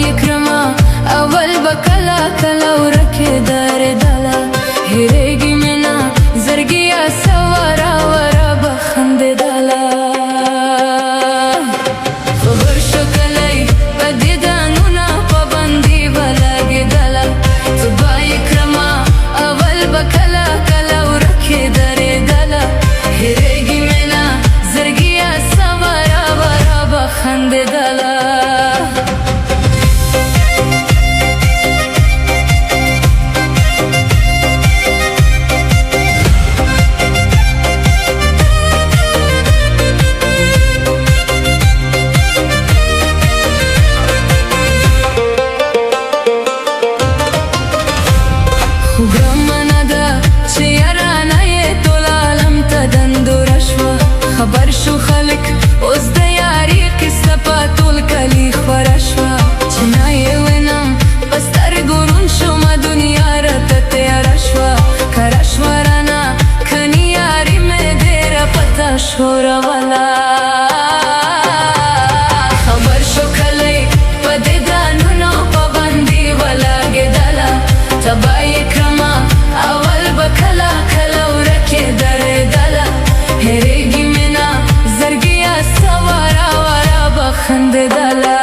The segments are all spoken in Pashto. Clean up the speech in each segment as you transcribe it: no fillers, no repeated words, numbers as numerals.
یې کړمه اول به کله کله ورکې درېدله هېرېږي مې نه زړګیه سواره وره به خندېدله خبر شو کلی په دې دانونه پابندي به لګېدله څه به یې کړمه اول به کله کله ورکې درېدله هېرېږي مې نه زړګیه سواره وره به خندېدله ګرمه ده چې یارانه یې ټول عالم ته دندوره شوه خبر شو خلک اوس د یاري قصه په ټول کلي خوره شوه چې نه یې وینم په سترګو روڼ شومه دنیا راته تیاره شوه کره شوه رانه کني یاري مې ډېره پته ښوروله خبر شو کلی په دې ګرانونو پابندي ولګېدله تبه یې کړمه اول به کله کله ورکې درېدله هېرېږي مې نه زړګیه سواره وره به خندېدله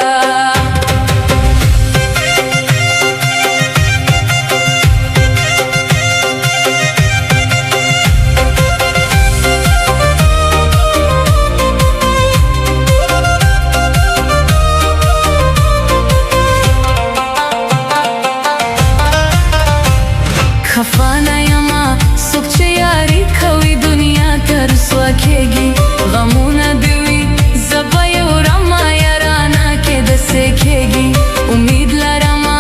خفه نه یمه څوک چې یاري کوي دنیا ته رسوا کېږي غمونه دې وي زه به یې وړمه یارانه کې داسې کېږي امید لرمه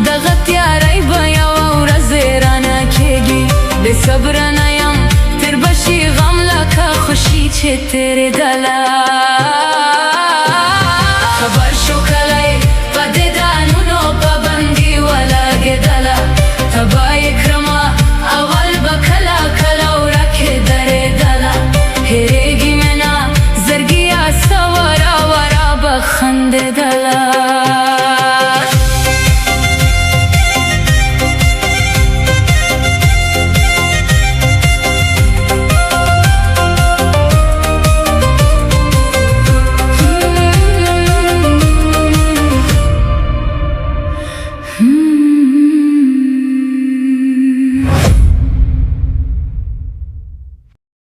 دغه تیاری به یوه ورځ رانه کېږي بې صبره نه یم تېر به شي غم لکه خوشي چې تېرېدله